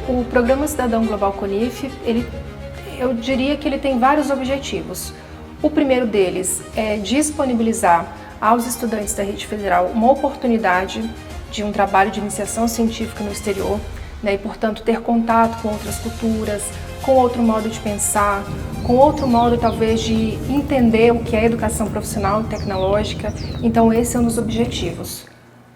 O Programa Cidadão Global CONIF, eu diria que ele tem vários objetivos. O primeiro deles é disponibilizar aos estudantes da rede federal uma oportunidade de um trabalho de iniciação científica no exterior, né, e, portanto, ter contato com outras culturas, com outro modo de pensar, com outro modo, talvez, de entender o que é educação profissional e tecnológica. Então, esse é um dos objetivos.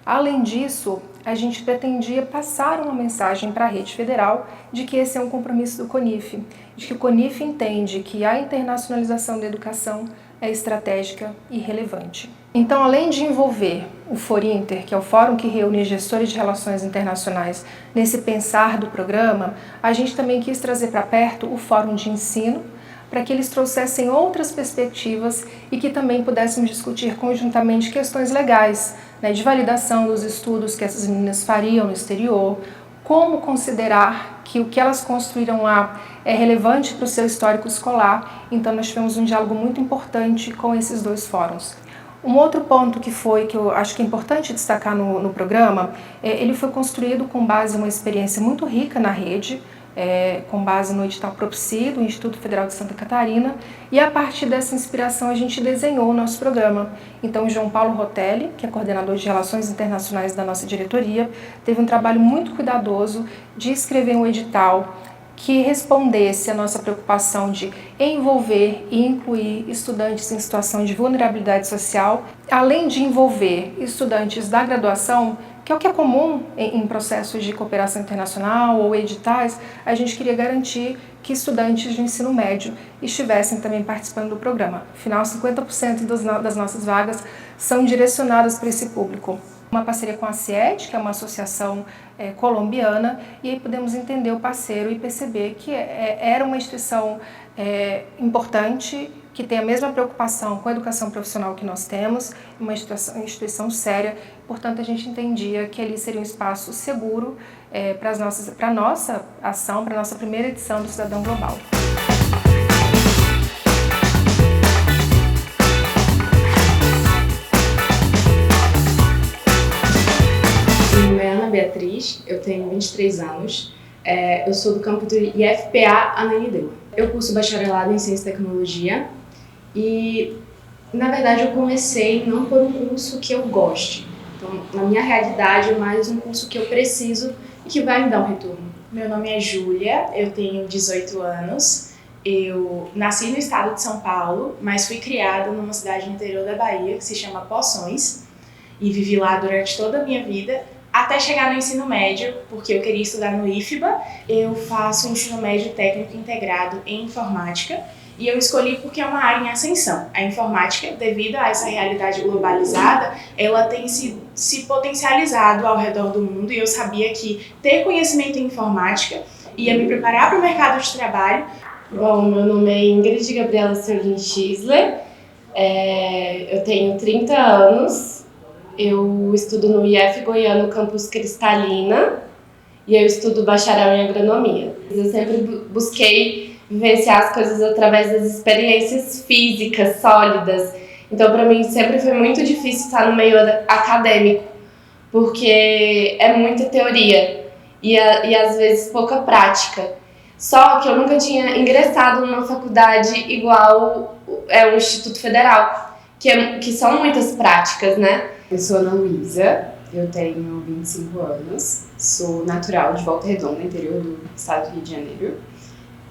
Além disso, a gente pretendia passar uma mensagem para a rede federal de que esse é um compromisso do CONIF, de que o CONIF entende que a internacionalização da educação é estratégica e relevante. Então, além de envolver o FORINTER, que é o fórum que reúne gestores de relações internacionais, nesse pensar do programa, a gente também quis trazer para perto o fórum de ensino, para que eles trouxessem outras perspectivas e que também pudéssemos discutir conjuntamente questões legais, né, de validação dos estudos que essas meninas fariam no exterior, como considerar que o que elas construíram lá é relevante para o seu histórico escolar. Então nós tivemos um diálogo muito importante com esses dois fóruns. Um outro ponto que eu acho que é importante destacar no programa, ele foi construído com base em uma experiência muito rica na rede, com base no edital Propsi, do Instituto Federal de Santa Catarina, e a partir dessa inspiração a gente desenhou o nosso programa. Então o João Paulo Rotelli, que é coordenador de Relações Internacionais da nossa diretoria, teve um trabalho muito cuidadoso de escrever um edital que respondesse à nossa preocupação de envolver e incluir estudantes em situação de vulnerabilidade social, além de envolver estudantes da graduação, que é o que é comum em processos de cooperação internacional ou editais. A gente queria garantir que estudantes de ensino médio estivessem também participando do programa. Afinal, 50% das nossas vagas são direcionadas para esse público. Uma parceria com a CIET, que é uma associação colombiana, e aí pudemos entender o parceiro e perceber que era uma instituição importante, que tem a mesma preocupação com a educação profissional que nós temos, uma instituição séria. Portanto, a gente entendia que ali seria um espaço seguro para a nossa ação, para a nossa primeira edição do Cidadão Global. Meu nome é Ana Beatriz, eu tenho 23 anos, eu sou do campo do IFPA Ananindeua. Eu curso bacharelado em Ciência e Tecnologia e, na verdade, eu comecei não por um curso que eu goste. Então, na minha realidade, é mais um curso que eu preciso e que vai me dar um retorno. Meu nome é Júlia, eu tenho 18 anos, eu nasci no estado de São Paulo, mas fui criada numa cidade no interior da Bahia que se chama Poções e vivi lá durante toda a minha vida, até chegar no ensino médio, porque eu queria estudar no IFBA. Eu faço um ensino médio técnico integrado em informática e eu escolhi porque é uma área em ascensão. A informática, devido a essa realidade globalizada, ela tem se potencializado ao redor do mundo e eu sabia que ter conhecimento em informática ia me preparar para o mercado de trabalho. Bom, meu nome é Ingrid Gabriela Serlin Schisler, eu tenho 30 anos. Eu estudo no IF Goiano Campus Cristalina e eu estudo bacharel em agronomia. Eu sempre busquei vivenciar as coisas através das experiências físicas sólidas. Então, para mim, sempre foi muito difícil estar no meio acadêmico, porque é muita teoria e às vezes pouca prática. Só que eu nunca tinha ingressado numa faculdade igual o Instituto Federal, que são muitas práticas, né? Eu sou Ana Luísa, eu tenho 25 anos, sou natural de Volta Redonda, interior do estado do Rio de Janeiro.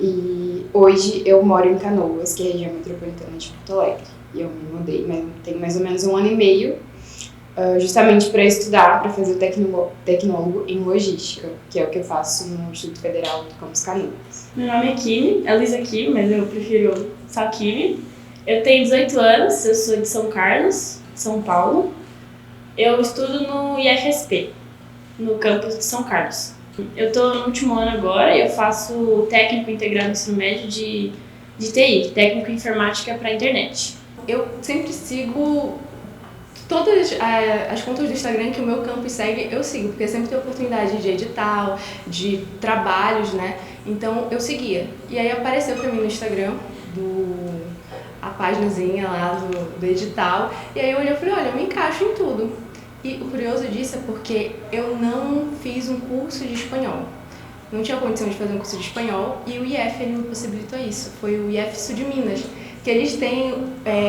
E hoje eu moro em Canoas, que é a região metropolitana de Porto Alegre. E eu me mudei, tem mais ou menos 1 ano e meio, justamente para estudar, para fazer o tecnólogo em logística, que é o que eu faço no Instituto Federal do Campus Canoas. Meu nome é Kimi, é Luísa Kimi, mas eu prefiro só Kimi. Eu tenho 18 anos, eu sou de São Carlos, São Paulo. Eu estudo no IFSP, no campus de São Carlos. Eu estou no último ano agora e eu faço técnico integrado no ensino médio de TI, técnico em informática para a internet. Eu sempre sigo todas as contas do Instagram que o meu campus segue, eu sigo, porque sempre tem oportunidade de edital, de trabalhos, né? Então eu seguia. E aí apareceu para mim no Instagram a paginazinha lá do edital, e aí eu olhei e falei, olha, eu me encaixo em tudo. E o curioso disso é porque eu não fiz um curso de espanhol. Não tinha condição de fazer um curso de espanhol e o IF ele me possibilitou isso. Foi o IF Sul de Minas, que eles têm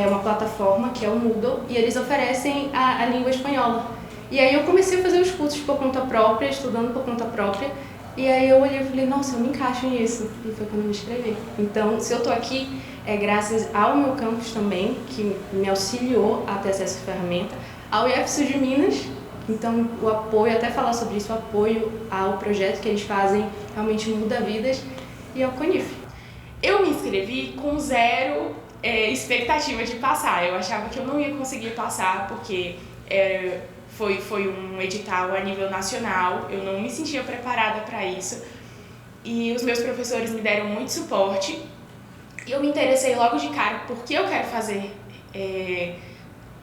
uma plataforma que é o Moodle e eles oferecem a língua espanhola. E aí eu comecei a fazer os cursos por conta própria, estudando por conta própria. E aí eu olhei e falei, nossa, eu me encaixo nisso. E foi quando eu me inscrevi. Então, se eu tô aqui, é graças ao meu campus também, que me auxiliou a ter acesso à ferramenta, ao IF Sul de Minas. Então, o apoio, até falar sobre isso, o apoio ao projeto que eles fazem realmente muda vidas, e ao CONIF. Eu me inscrevi com zero expectativa de passar. Eu achava que eu não ia conseguir passar, porque foi um edital a nível nacional, eu não me sentia preparada para isso. E os meus professores me deram muito suporte. E eu me interessei logo de cara porque eu quero fazer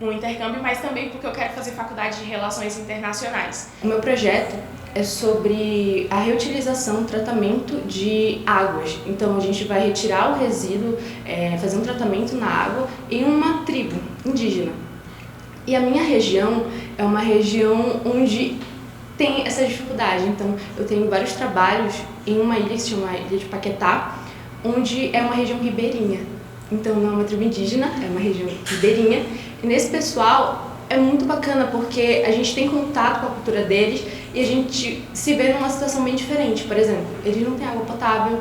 um intercâmbio, mas também porque eu quero fazer faculdade de Relações Internacionais. O meu projeto é sobre a reutilização, tratamento de águas. Então a gente vai retirar o resíduo, fazer um tratamento na água em uma tribo indígena. E a minha região é uma região onde tem essa dificuldade. Então eu tenho vários trabalhos em uma ilha que se chama Ilha de Paquetá, onde é uma região ribeirinha. Então não é uma tribo indígena, é uma região ribeirinha. E nesse pessoal é muito bacana porque a gente tem contato com a cultura deles e a gente se vê numa situação bem diferente. Por exemplo, eles não têm água potável,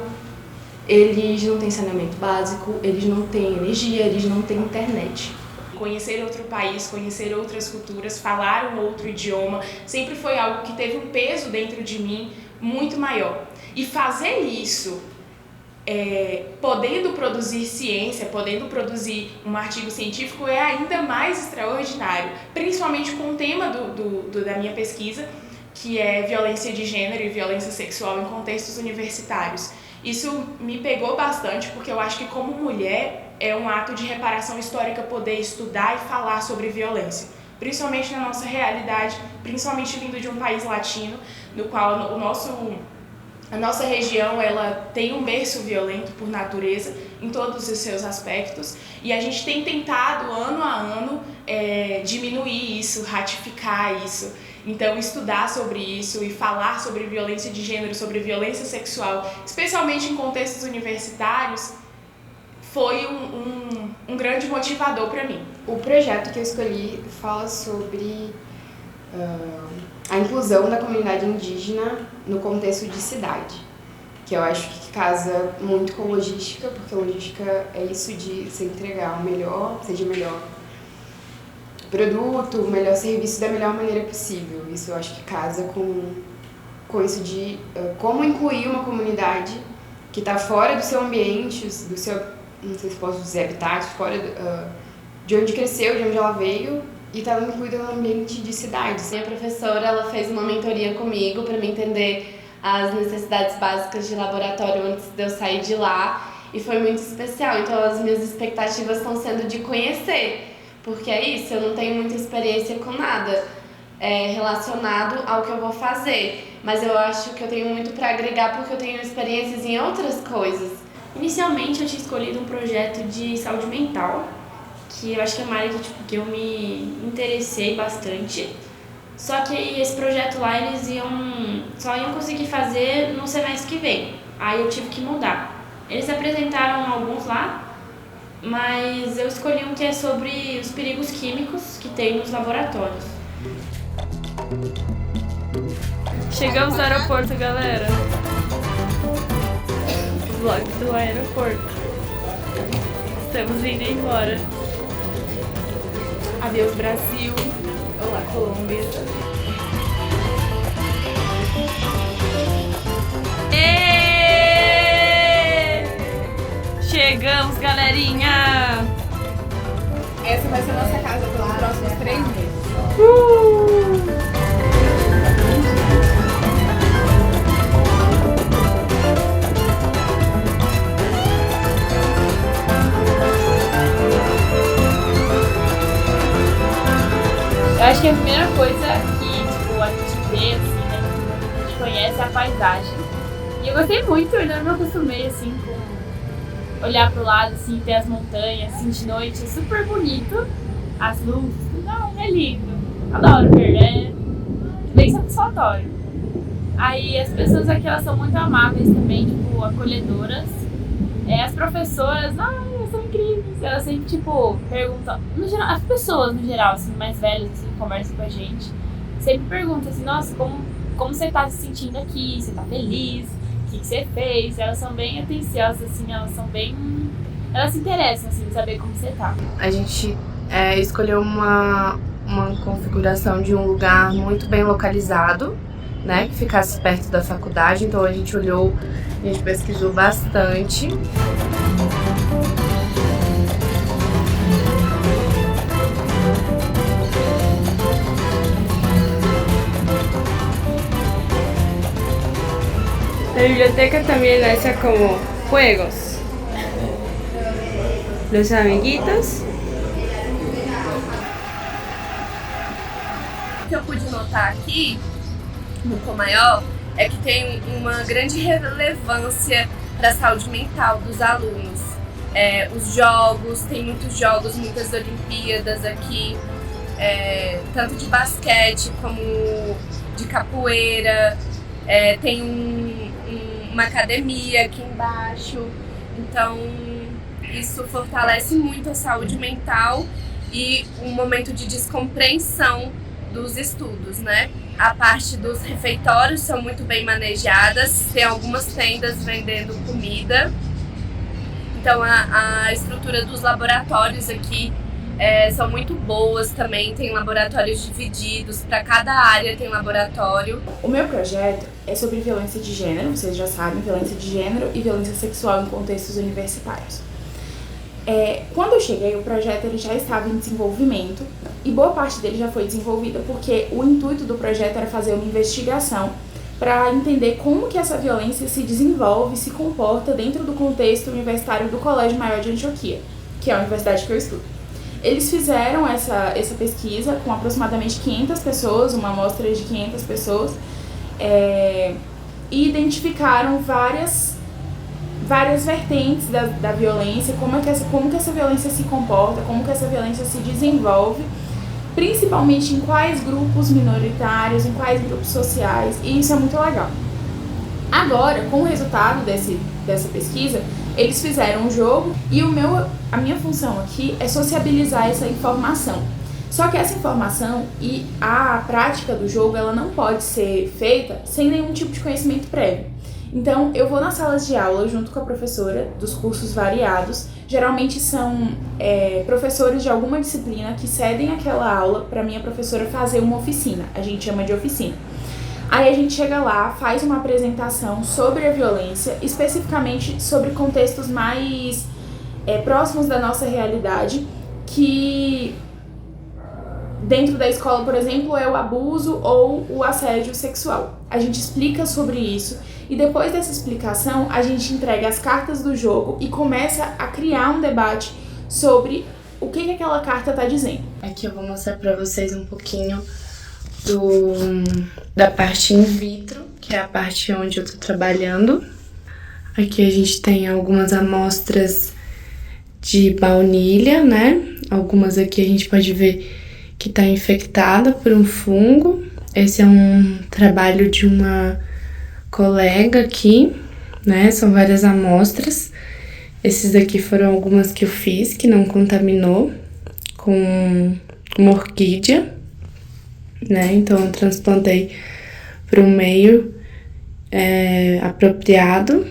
eles não têm saneamento básico, eles não têm energia, eles não têm internet. Conhecer outro país, conhecer outras culturas, falar um outro idioma, sempre foi algo que teve um peso dentro de mim muito maior. E fazer isso podendo produzir ciência, podendo produzir um artigo científico é ainda mais extraordinário, principalmente com o tema da minha pesquisa, que é violência de gênero e violência sexual em contextos universitários. Isso me pegou bastante porque eu acho que como mulher é um ato de reparação histórica poder estudar e falar sobre violência, principalmente na nossa realidade, principalmente vindo de um país latino, no qual a nossa região ela tem um berço violento por natureza em todos os seus aspectos e a gente tem tentado ano a ano diminuir isso, ratificar isso. Então estudar sobre isso e falar sobre violência de gênero, sobre violência sexual, especialmente em contextos universitários, foi um grande motivador para mim. O projeto que eu escolhi fala sobre a inclusão da comunidade indígena no contexto de cidade, que eu acho que casa muito com logística, porque logística é isso de se entregar o melhor, seja o melhor produto, o melhor serviço da melhor maneira possível. Isso eu acho que casa com isso de como incluir uma comunidade que está fora do seu ambiente, do seu, não sei se posso dizer habitat, fora de onde cresceu, de onde ela veio, e está incluída no ambiente de cidades. Minha professora ela fez uma mentoria comigo para me entender as necessidades básicas de laboratório antes de eu sair de lá, e foi muito especial. Então as minhas expectativas estão sendo de conhecer, porque é isso, eu não tenho muita experiência com nada relacionado ao que eu vou fazer, mas eu acho que eu tenho muito para agregar porque eu tenho experiências em outras coisas. Inicialmente eu tinha escolhido um projeto de saúde mental, que eu acho que é uma área que eu me interessei bastante. Só que esse projeto lá eles só iam conseguir fazer no semestre que vem. Aí eu tive que mudar. Eles apresentaram alguns lá, mas eu escolhi um que é sobre os perigos químicos que tem nos laboratórios. Chegamos no aeroporto, galera. O vlog do aeroporto. Estamos indo embora. Adeus, Brasil. Olá, Colômbia. Chegamos, galerinha! Essa vai ser a nossa casa pelos próximos 3 meses. Eu acho que a primeira coisa que a gente vê, assim, né, que a gente conhece é a paisagem. E eu gostei muito, eu ainda não me acostumei, assim, com olhar pro lado, assim, ter as montanhas, assim, de noite, é super bonito. As luzes, tudo, é lindo. Adoro ver, né? Bem satisfatório. Aí as pessoas aqui, elas são muito amáveis também, tipo, acolhedoras. As professoras, elas são incríveis. Elas sempre, tipo, perguntam, no geral, as pessoas, no geral, assim, mais velhas, assim, que conversam com a gente, sempre perguntam assim, nossa, como você tá se sentindo aqui? Você tá feliz? O que você fez? Elas são bem atenciosas, assim, elas se interessam, assim, em saber como você tá. A gente escolheu uma configuração de um lugar muito bem localizado, né, que ficasse perto da faculdade, então a gente pesquisou bastante. La biblioteca también hace como juegos. Los amiguitos. O que eu pude notar aqui no Tom Maior é que tem uma grande relevância para a saúde mental dos alunos. Os jogos, tem muitos jogos, muitas Olimpíadas aqui, tanto de basquete como de capoeira, tem uma academia aqui embaixo, então isso fortalece muito a saúde mental e um momento de descompreensão dos estudos, né? A parte dos refeitórios são muito bem manejadas, tem algumas tendas vendendo comida. Então a estrutura dos laboratórios aqui são muito boas também, tem laboratórios divididos, para cada área tem laboratório. O meu projeto é sobre violência de gênero, vocês já sabem, violência de gênero e violência sexual em contextos universitários. Quando eu cheguei, o projeto ele já estava em desenvolvimento e boa parte dele já foi desenvolvida porque o intuito do projeto era fazer uma investigação para entender como que essa violência se desenvolve, se comporta dentro do contexto universitário do Colégio Maior de Antioquia, que é a universidade que eu estudo. Eles fizeram essa pesquisa com aproximadamente 500 pessoas, uma amostra de 500 pessoas, e identificaram várias vertentes da violência, como que essa violência se comporta, como que essa violência se desenvolve, principalmente em quais grupos minoritários, em quais grupos sociais, e isso é muito legal. Agora, com o resultado dessa pesquisa, eles fizeram um jogo e a minha função aqui é sociabilizar essa informação. Só que essa informação e a prática do jogo, ela não pode ser feita sem nenhum tipo de conhecimento prévio. Então, eu vou nas salas de aula junto com a professora dos cursos variados. Geralmente são professores de alguma disciplina que cedem aquela aula para minha professora fazer uma oficina. A gente chama de oficina. Aí a gente chega lá, faz uma apresentação sobre a violência, especificamente sobre contextos mais próximos da nossa realidade, que dentro da escola, por exemplo, é o abuso ou o assédio sexual. A gente explica sobre isso e depois dessa explicação a gente entrega as cartas do jogo e começa a criar um debate sobre o que aquela carta está dizendo. Aqui eu vou mostrar para vocês um pouquinho da parte in vitro, que é a parte onde eu tô trabalhando. Aqui a gente tem algumas amostras de baunilha, né? Algumas aqui a gente pode ver que tá infectada por um fungo. Esse é um trabalho de uma colega aqui, né? São várias amostras. Esses daqui foram algumas que eu fiz, que não contaminou com uma orquídea, né? Então eu transplantei para um meio apropriado.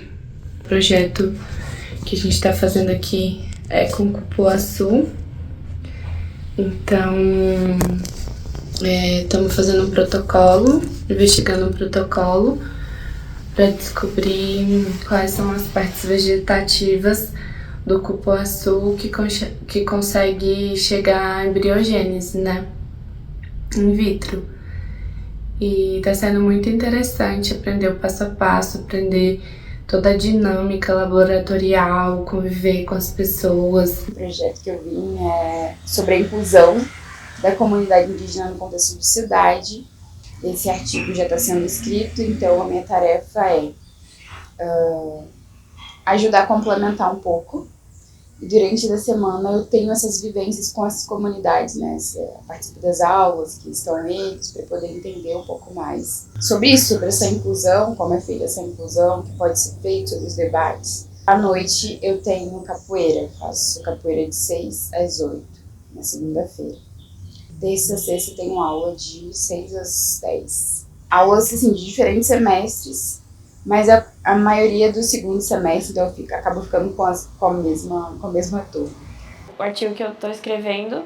O projeto que a gente está fazendo aqui é com cupuaçu. Então estamos fazendo um protocolo, investigando um protocolo para descobrir quais são as partes vegetativas do cupuaçu que consegue chegar à embriogênese, né? In vitro. E tá sendo muito interessante aprender o passo a passo, aprender toda a dinâmica laboratorial, conviver com as pessoas. O projeto que eu vim é sobre a inclusão da comunidade indígena no contexto de cidade. Esse artigo já está sendo escrito, então a minha tarefa é ajudar a complementar um pouco E durante a semana eu tenho essas vivências com essas comunidades, né? Participo das aulas que estão eles, para poder entender um pouco mais sobre isso, sobre essa inclusão, como é feita essa inclusão, o que pode ser feito, sobre os debates. À noite eu tenho capoeira, faço capoeira de 6 às 8, na segunda-feira. Terça a sexta eu tenho aula de 6 às 10. Aulas, assim, de diferentes semestres, mas a maioria do segundo semestre, então eu acabo ficando com a mesma turma. O artigo que eu estou escrevendo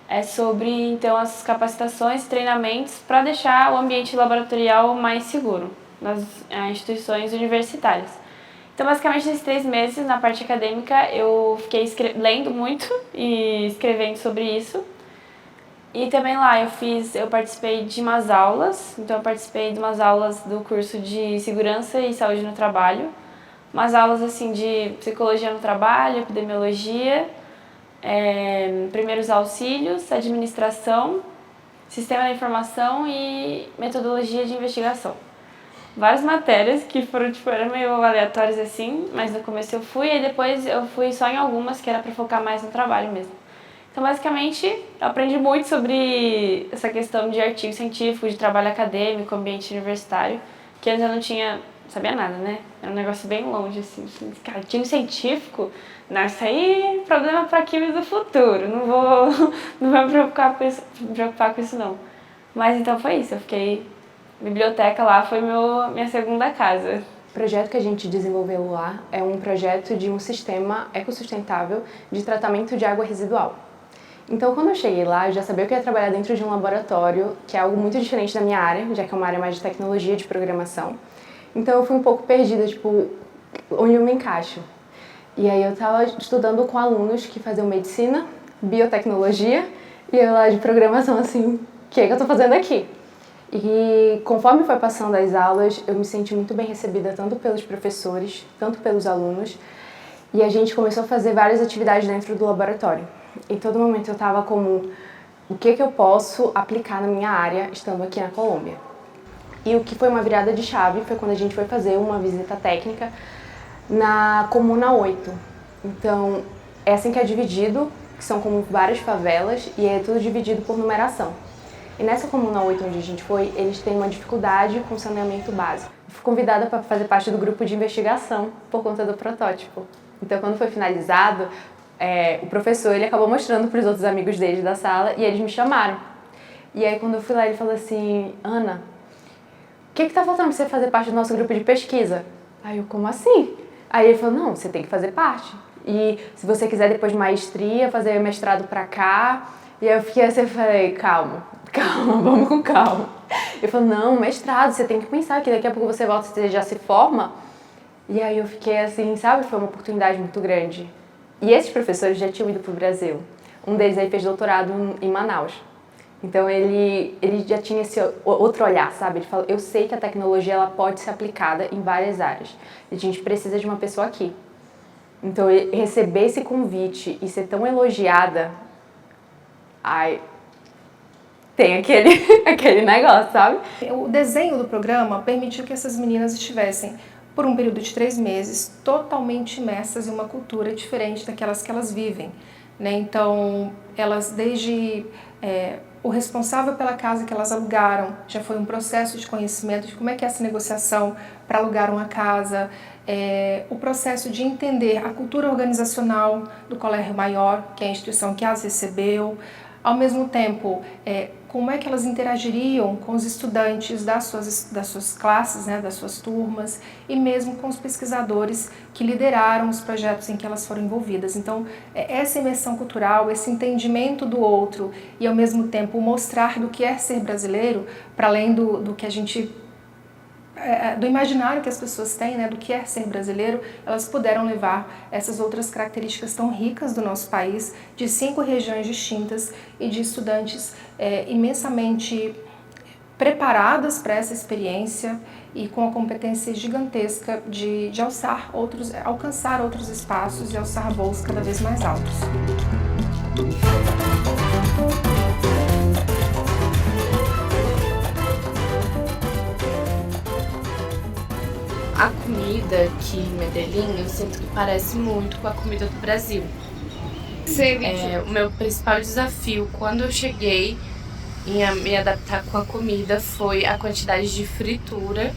é sobre, então, as capacitações e treinamentos para deixar o ambiente laboratorial mais seguro nas instituições universitárias. Então, basicamente, nesses 3 meses, na parte acadêmica, eu fiquei lendo muito e escrevendo sobre isso. E também lá eu participei de umas aulas, então eu participei de umas aulas do curso de Segurança e Saúde no Trabalho, umas aulas assim de Psicologia no Trabalho, Epidemiologia, Primeiros Auxílios, Administração, Sistema da Informação e Metodologia de Investigação. Várias matérias que eram meio aleatórias assim, mas no começo eu fui, e depois eu fui só em algumas que era para focar mais no trabalho mesmo. Então, basicamente, eu aprendi muito sobre essa questão de artigo científico, de trabalho acadêmico, ambiente universitário, que antes eu não sabia nada, né? Era um negócio bem longe, assim. Artigo científico? Não, isso aí é problema para químicos do futuro. Não vou me preocupar com isso, não. Mas então foi isso, eu fiquei... Biblioteca lá foi minha segunda casa. O projeto que a gente desenvolveu lá é um projeto de um sistema ecossustentável de tratamento de água residual. Então, quando eu cheguei lá, eu já sabia que eu ia trabalhar dentro de um laboratório, que é algo muito diferente da minha área, já que é uma área mais de tecnologia, de programação. Então, eu fui um pouco perdida, onde eu me encaixo. E aí, eu estava estudando com alunos que faziam medicina, biotecnologia, e eu lá de programação, assim, o que é que eu estou fazendo aqui? E conforme foi passando as aulas, eu me senti muito bem recebida, tanto pelos professores, tanto pelos alunos, e a gente começou a fazer várias atividades dentro do laboratório. Em todo momento eu estava como, o que eu posso aplicar na minha área estando aqui na Colômbia? E o que foi uma virada de chave foi quando a gente foi fazer uma visita técnica na Comuna 8. Então, é assim que é dividido, que são como várias favelas, e é tudo dividido por numeração. E nessa Comuna 8 onde a gente foi, eles têm uma dificuldade com saneamento básico. Eu fui convidada para fazer parte do grupo de investigação por conta do protótipo. Então, quando foi finalizado, o professor ele acabou mostrando para os outros amigos dele da sala e eles me chamaram. E aí, quando eu fui lá, ele falou assim, Ana, o que está faltando para você fazer parte do nosso grupo de pesquisa? Aí eu, como assim? Aí ele falou, não, você tem que fazer parte. E se você quiser depois de maestria, fazer mestrado para cá. E aí eu fiquei assim, eu falei, calma, vamos com calma. Ele falou, não, mestrado, você tem que pensar que daqui a pouco você volta, você já se forma. E aí eu fiquei assim, sabe, foi uma oportunidade muito grande. E esses professores já tinham ido para o Brasil. Um deles aí fez doutorado em Manaus. Então ele já tinha esse outro olhar, sabe? Ele falou, eu sei que a tecnologia ela pode ser aplicada em várias áreas. E a gente precisa de uma pessoa aqui. Então receber esse convite e ser tão elogiada, tem aquele negócio, sabe? O desenho do programa permitiu que essas meninas estivessem por um período de 3 meses, totalmente imersas em uma cultura diferente daquelas que elas vivem, né? Então, elas desde o responsável pela casa que elas alugaram, já foi um processo de conhecimento de como é que é essa negociação para alugar uma casa, o processo de entender a cultura organizacional do Colégio Maior, que é a instituição que as recebeu, ao mesmo tempo, como é que elas interagiriam com os estudantes das suas classes, né, das suas turmas, e mesmo com os pesquisadores que lideraram os projetos em que elas foram envolvidas. Então, essa imersão cultural, esse entendimento do outro e, ao mesmo tempo, mostrar do que é ser brasileiro, para além do que a gente... do imaginário que as pessoas têm, né, do que é ser brasileiro, elas puderam levar essas outras características tão ricas do nosso país, de 5 regiões distintas e de estudantes imensamente preparadas para essa experiência e com a competência gigantesca de alcançar outros espaços e alçar voos cada vez mais altos. a comida aqui em Medellín, eu sinto que parece muito com a comida do Brasil. O meu principal desafio quando eu cheguei em me adaptar com a comida foi a quantidade de fritura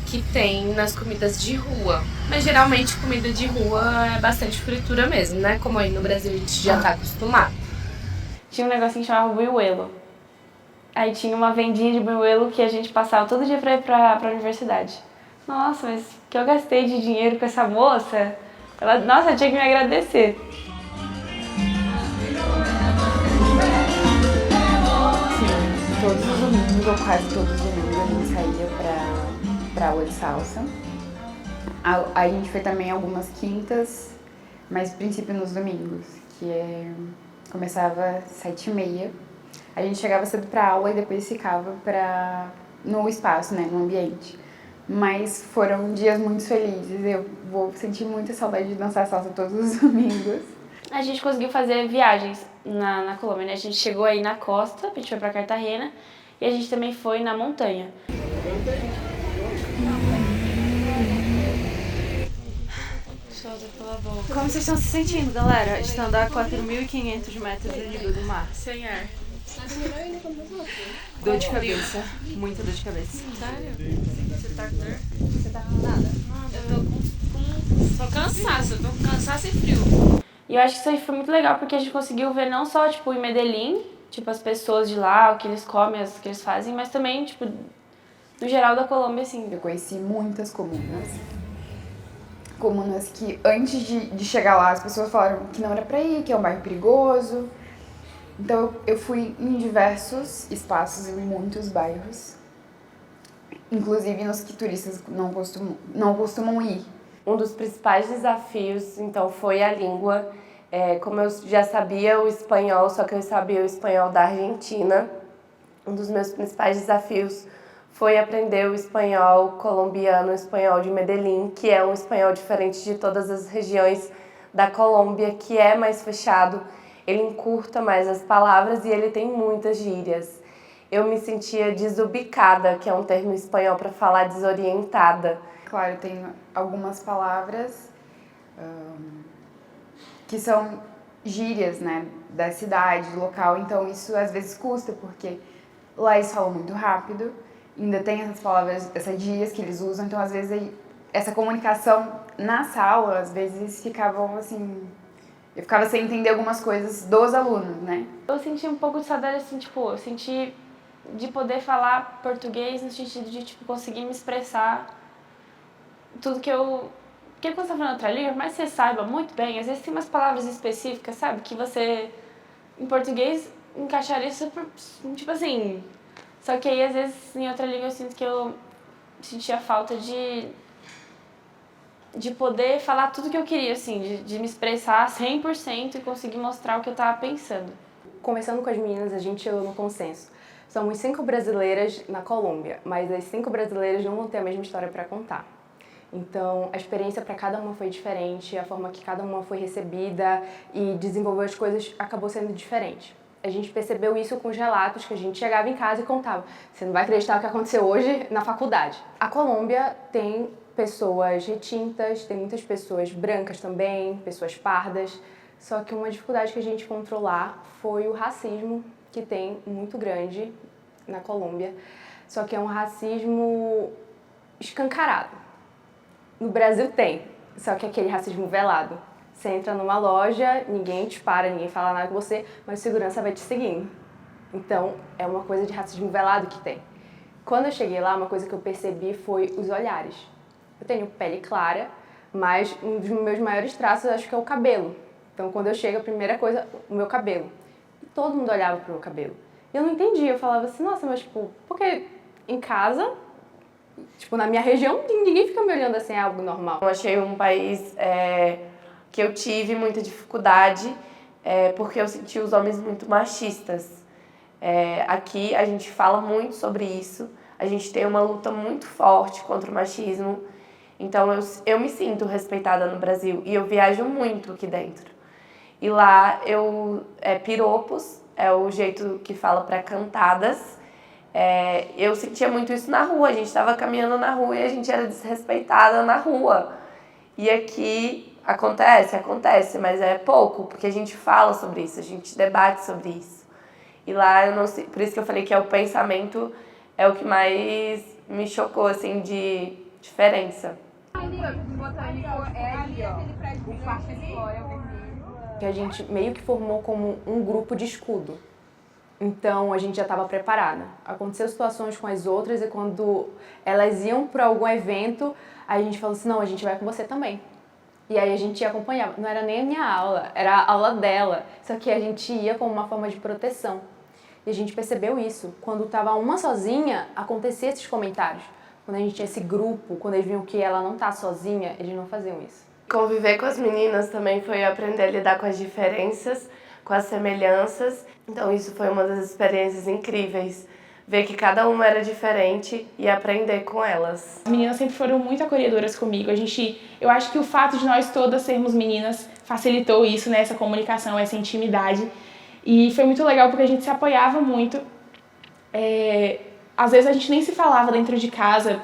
que tem nas comidas de rua. Mas geralmente comida de rua é bastante fritura mesmo, né? Como aí no Brasil a gente já tá acostumado. Tinha um negocinho que chamava buñuelo. Aí tinha uma vendinha de buñuelo que a gente passava todo dia pra ir pra universidade. Nossa, mas que eu gastei de dinheiro com essa moça. Ela, nossa, tinha que me agradecer. Sim, todos os domingos, ou quase todos os domingos, a gente saía pra aula de salsa. A gente foi também algumas quintas, mas a princípio nos domingos, começava às 7h30. A gente chegava cedo pra aula e depois ficava no espaço, né, no ambiente. Mas foram dias muito felizes, eu vou sentir muita saudade de dançar salsa todos os domingos. A gente conseguiu fazer viagens na Colômbia, né? A gente chegou aí na costa, a gente foi pra Cartagena, e a gente também foi na montanha. Como vocês estão se sentindo, galera? Estando a 4.500 metros do nível do mar. Sem ar. Dor de cabeça. Muita dor de cabeça. Sério? Você tá com dor? Você tá com nada? Eu tô com só cansaço, eu tô com cansaço e frio. E eu acho que isso aí foi muito legal, porque a gente conseguiu ver não só, tipo, em Medellín, tipo, as pessoas de lá, o que eles comem, o que eles fazem, mas também, tipo, no geral da Colômbia, assim. Eu conheci muitas comunas. Comunas que antes de chegar lá as pessoas falaram que não era pra ir, que é um bairro perigoso. Então eu fui em diversos espaços, em muitos bairros, inclusive nos que turistas não costumam ir. Um dos principais desafios, então, foi a língua. Como eu já sabia o espanhol, só que eu sabia o espanhol da Argentina, um dos meus principais desafios foi aprender o espanhol colombiano, o espanhol de Medellín, que é um espanhol diferente de todas as regiões da Colômbia, que é mais fechado, ele encurta mais as palavras e ele tem muitas gírias. Eu me sentia desubicada, que é um termo espanhol para falar desorientada. Claro, tem algumas palavras que são gírias, né, da cidade, do local, então isso às vezes custa, porque lá eles falam muito rápido, ainda tem essas palavras, essas gírias que eles usam, então às vezes essa comunicação na sala, às vezes ficavam assim, eu ficava sem entender algumas coisas dos alunos, né? Eu senti um pouco de saudade, assim, tipo, eu senti de poder falar português no sentido de, tipo, conseguir me expressar tudo que eu... Porque quando você tá falando outra língua, mas você saiba muito bem, às vezes tem umas palavras específicas, sabe? Que você, em português, encaixaria super, tipo assim... Só que aí, às vezes, em outra língua, eu sinto que eu sentia falta de poder falar tudo que eu queria, assim, de me expressar 100% e conseguir mostrar o que eu tava pensando. Conversando com as meninas, a gente chegou no consenso. Somos 5 brasileiras na Colômbia, mas as 5 brasileiras não vão ter a mesma história para contar. Então, a experiência para cada uma foi diferente, a forma que cada uma foi recebida e desenvolveu as coisas acabou sendo diferente. A gente percebeu isso com os relatos que a gente chegava em casa e contava. Você não vai acreditar o que aconteceu hoje na faculdade. A Colômbia tem pessoas retintas, tem muitas pessoas brancas também, pessoas pardas. Só que uma dificuldade que a gente encontrou lá foi o racismo, que tem muito grande na Colômbia. Só que é um racismo escancarado. No Brasil tem, só que é aquele racismo velado. Você entra numa loja, ninguém te para, ninguém fala nada com você, mas o segurança vai te seguindo. Então, é uma coisa de racismo velado que tem. Quando eu cheguei lá, uma coisa que eu percebi foi os olhares. Eu tenho pele clara, mas um dos meus maiores traços eu acho que é o cabelo. Então, quando eu chego, a primeira coisa, o meu cabelo. E todo mundo olhava pro meu cabelo. E eu não entendia, eu falava assim, nossa, mas tipo, porque em casa, tipo, na minha região, ninguém fica me olhando assim, é algo normal. Eu achei um país que eu tive muita dificuldade, porque eu senti os homens muito machistas. Aqui a gente fala muito sobre isso, a gente tem uma luta muito forte contra o machismo, então eu me sinto respeitada no Brasil e eu viajo muito aqui dentro. E lá piropos é o jeito que fala para cantadas, Eu sentia muito isso na rua, a gente estava caminhando na rua e a gente era desrespeitada na rua. E aqui acontece, mas é pouco, porque a gente fala sobre isso, a gente debate sobre isso. E lá, eu não sei, por isso que eu falei que o pensamento é o que mais me chocou, assim, de diferença. Que a gente meio que formou como um grupo de escudo. Então a gente já estava preparada. Aconteceu situações com as outras e quando elas iam para algum evento, a gente falou assim, não, a gente vai com você também. E aí a gente ia acompanhar. Não era nem a minha aula, era a aula dela. Só que a gente ia como uma forma de proteção. E a gente percebeu isso. Quando estava uma sozinha, acontecia esses comentários. Quando a gente tinha esse grupo, quando eles viam que ela não tá sozinha, eles não faziam isso. Conviver com as meninas também foi aprender a lidar com as diferenças, com as semelhanças. Então isso foi uma das experiências incríveis. Ver que cada uma era diferente e aprender com elas. As meninas sempre foram muito acolhedoras comigo. Eu acho que o fato de nós todas sermos meninas facilitou isso, né? Essa comunicação, essa intimidade. E foi muito legal porque a gente se apoiava muito. Às vezes a gente nem se falava dentro de casa,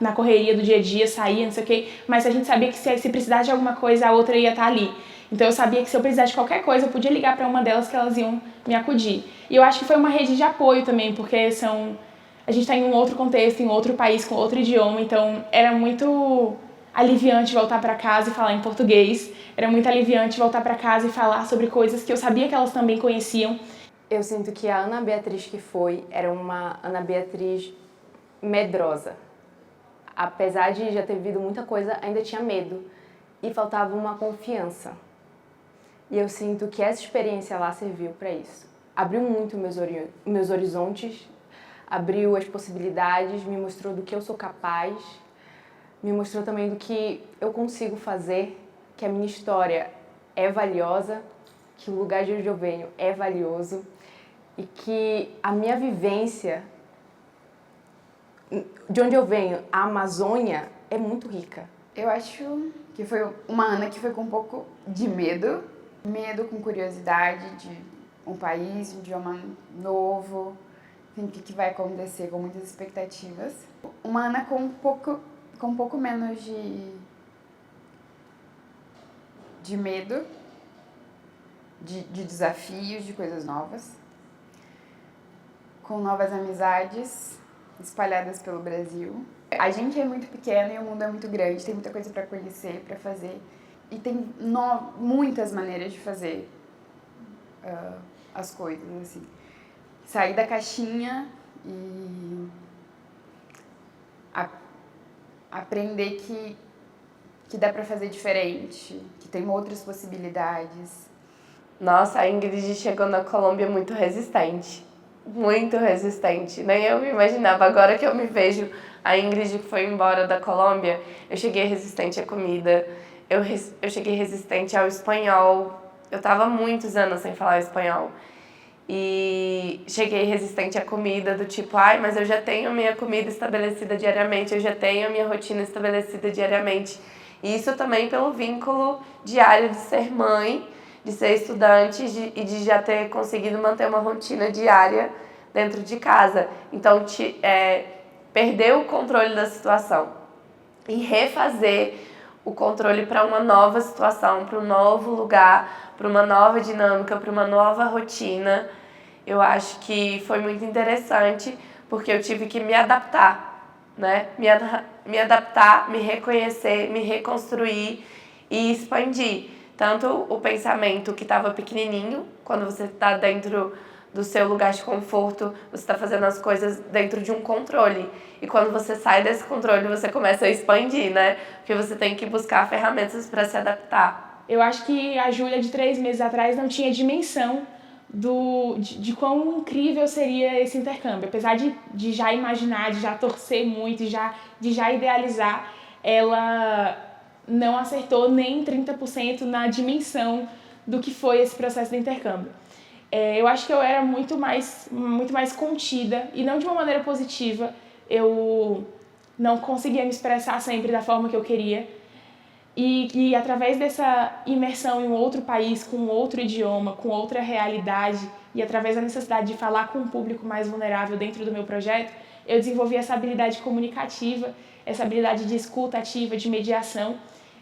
na correria do dia a dia, saía, não sei o quê, mas a gente sabia que se precisasse de alguma coisa, a outra ia estar ali. Então eu sabia que se eu precisasse de qualquer coisa, eu podia ligar para uma delas que elas iam me acudir. E eu acho que foi uma rede de apoio também, porque a gente está em um outro contexto, em outro país, com outro idioma, então era muito aliviante voltar para casa e falar em português, era muito aliviante voltar para casa e falar sobre coisas que eu sabia que elas também conheciam. Eu sinto que a Ana Beatriz que foi era uma Ana Beatriz medrosa. Apesar de já ter vivido muita coisa, ainda tinha medo e faltava uma confiança. E eu sinto que essa experiência lá serviu para isso. Abriu muito meus horizontes, abriu as possibilidades, me mostrou do que eu sou capaz, me mostrou também do que eu consigo fazer, que a minha história é valiosa, que o lugar de onde eu venho é valioso e que a minha vivência, de onde eu venho, a Amazônia, é muito rica. Eu acho que foi uma Ana que foi com um pouco de medo com curiosidade de um país, um idioma novo, enfim, o que vai acontecer, com muitas expectativas. Uma Ana com um pouco menos de medo, de desafios, de coisas novas, com novas amizades espalhadas pelo Brasil. A gente é muito pequena e o mundo é muito grande, tem muita coisa para conhecer, para fazer. E tem muitas maneiras de fazer as coisas, assim. Sair da caixinha e aprender que dá para fazer diferente, que tem outras possibilidades. Nossa, a Ingrid chegou na Colômbia muito resistente. Muito resistente. Nem eu me imaginava. Agora que eu me vejo, a Ingrid que foi embora da Colômbia, eu cheguei resistente à comida, eu cheguei resistente ao espanhol. Eu tava muitos anos sem falar espanhol. E cheguei resistente à comida, do tipo, mas eu já tenho a minha comida estabelecida diariamente, eu já tenho a minha rotina estabelecida diariamente. E isso também pelo vínculo diário de ser mãe, de ser estudante e de já ter conseguido manter uma rotina diária dentro de casa. Então, perder o controle da situação e refazer o controle para uma nova situação, para um novo lugar, para uma nova dinâmica, para uma nova rotina, eu acho que foi muito interessante, porque eu tive que me adaptar, né? Me adaptar, me reconhecer, me reconstruir e expandir. Tanto o pensamento que estava pequenininho, quando você está dentro do seu lugar de conforto, você está fazendo as coisas dentro de um controle. E quando você sai desse controle, você começa a expandir, né? Porque você tem que buscar ferramentas para se adaptar. Eu acho que a Júlia, de 3 meses atrás, não tinha dimensão de quão incrível seria esse intercâmbio. Apesar de já imaginar, de já torcer muito, de já idealizar, ela não acertou nem 30% na dimensão do que foi esse processo de intercâmbio. Eu acho que eu era muito mais contida e não de uma maneira positiva. Eu não conseguia me expressar sempre da forma que eu queria. E através dessa imersão em um outro país, com outro idioma, com outra realidade, e através da necessidade de falar com um público mais vulnerável dentro do meu projeto, eu desenvolvi essa habilidade comunicativa, essa habilidade de escuta ativa, de mediação.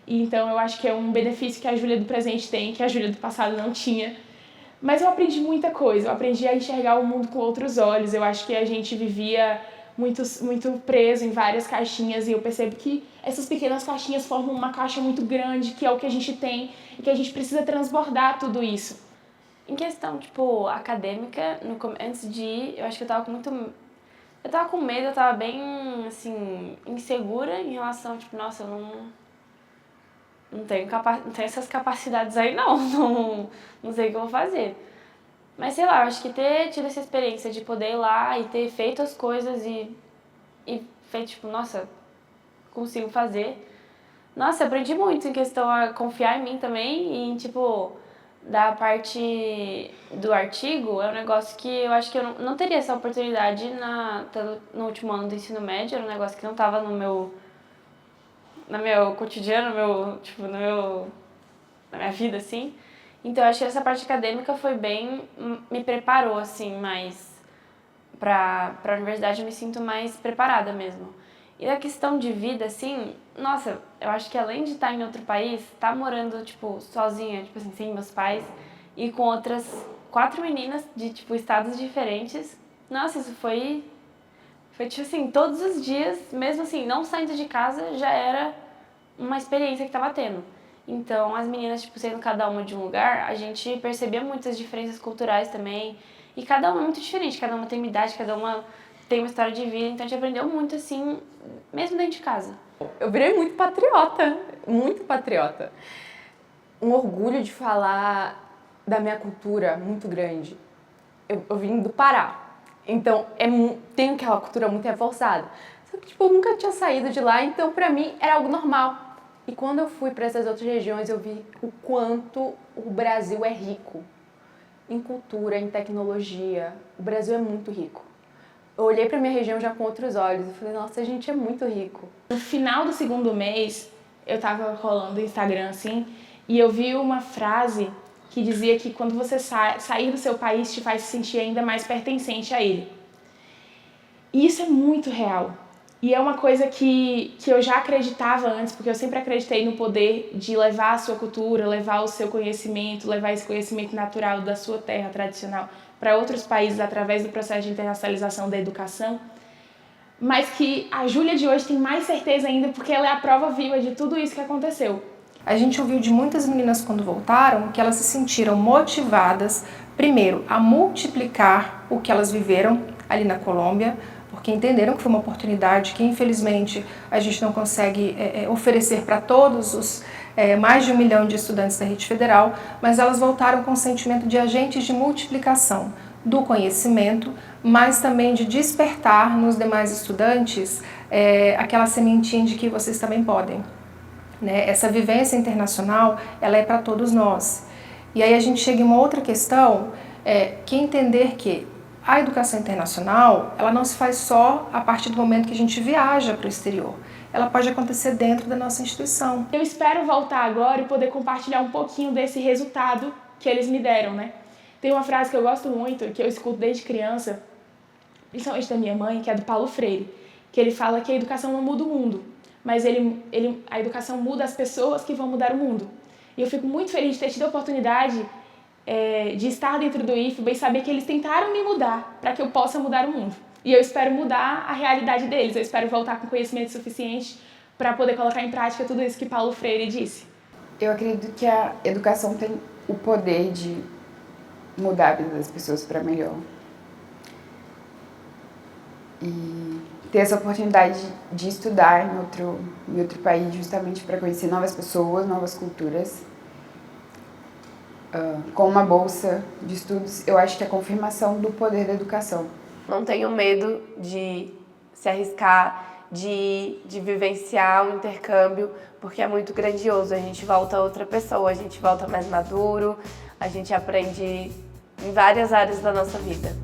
E então eu acho que é um benefício que a Júlia do presente tem, que a Júlia do passado não tinha. Mas eu aprendi muita coisa, eu aprendi a enxergar o mundo com outros olhos. Eu acho que a gente vivia muito preso em várias caixinhas, e eu percebo que essas pequenas caixinhas formam uma caixa muito grande, que é o que a gente tem, e que a gente precisa transbordar tudo isso. Em questão, tipo, acadêmica, antes de ir, eu acho que eu tava com medo, eu tava bem, assim, insegura em relação, tipo, nossa, eu não tenho essas capacidades aí não sei o que eu vou fazer. Mas sei lá, eu acho que ter tido essa experiência de poder ir lá e ter feito as coisas e feito, tipo, nossa, consigo fazer. Nossa, eu aprendi muito em questão a confiar em mim também, e em, tipo, da parte do artigo, é um negócio que eu acho que eu não teria essa oportunidade no último ano do ensino médio, era um negócio que não estava no meu cotidiano, na minha vida, assim. Então, eu acho que essa parte acadêmica me preparou, assim, mais pra universidade. Eu me sinto mais preparada mesmo. E a questão de vida, assim, nossa, eu acho que além de estar em outro país, estar morando, tipo, sozinha, tipo assim, sem meus pais, e com outras 4 meninas de, tipo, estados diferentes, nossa, isso foi, tipo assim, todos os dias, mesmo assim, não saindo de casa, já era uma experiência que tava tendo. Então, as meninas, tipo, sendo cada uma de um lugar, a gente percebia muitas diferenças culturais também. E cada uma é muito diferente, cada uma tem uma idade, cada uma tem uma história de vida. Então, a gente aprendeu muito, assim, mesmo dentro de casa. Eu virei muito patriota. Um orgulho de falar da minha cultura muito grande. Eu vim do Pará, então tem aquela cultura muito reforçada. Só que, tipo, eu nunca tinha saído de lá, então pra mim era algo normal. E quando eu fui para essas outras regiões, eu vi o quanto o Brasil é rico em cultura, em tecnologia. O Brasil é muito rico. Eu olhei para minha região já com outros olhos e falei, nossa, a gente é muito rico. No final do segundo mês, eu tava rolando o Instagram, assim, e eu vi uma frase que dizia que quando você sair do seu país te faz se sentir ainda mais pertencente a ele. E isso é muito real. E é uma coisa que eu já acreditava antes, porque eu sempre acreditei no poder de levar a sua cultura, levar o seu conhecimento, levar esse conhecimento natural da sua terra tradicional para outros países através do processo de internacionalização da educação. Mas que a Júlia de hoje tem mais certeza ainda, porque ela é a prova viva de tudo isso que aconteceu. A gente ouviu de muitas meninas quando voltaram que elas se sentiram motivadas, primeiro, a multiplicar o que elas viveram ali na Colômbia, porque entenderam que foi uma oportunidade que, infelizmente, a gente não consegue oferecer para todos os mais de 1 milhão de estudantes da rede federal, mas elas voltaram com o sentimento de agentes de multiplicação do conhecimento, mas também de despertar nos demais estudantes aquela sementinha de que vocês também podem. Né? Essa vivência internacional, ela é para todos nós. E aí a gente chega em uma outra questão, que é entender que a educação internacional, ela não se faz só a partir do momento que a gente viaja para o exterior. Ela pode acontecer dentro da nossa instituição. Eu espero voltar agora e poder compartilhar um pouquinho desse resultado que eles me deram, né? Tem uma frase que eu gosto muito, que eu escuto desde criança, principalmente da minha mãe, que é do Paulo Freire, que ele fala que a educação não muda o mundo, mas a educação muda as pessoas que vão mudar o mundo. E eu fico muito feliz de ter tido a oportunidade de estar dentro do IFBA e saber que eles tentaram me mudar para que eu possa mudar o mundo. E eu espero mudar a realidade deles, eu espero voltar com conhecimento suficiente para poder colocar em prática tudo isso que Paulo Freire disse. Eu acredito que a educação tem o poder de mudar a vida das pessoas para melhor. E ter essa oportunidade de estudar em outro país justamente para conhecer novas pessoas, novas culturas, com uma bolsa de estudos, eu acho que é a confirmação do poder da educação. Não tenho medo de se arriscar, de vivenciar o intercâmbio, porque é muito grandioso. A gente volta outra pessoa, a gente volta mais maduro, a gente aprende em várias áreas da nossa vida.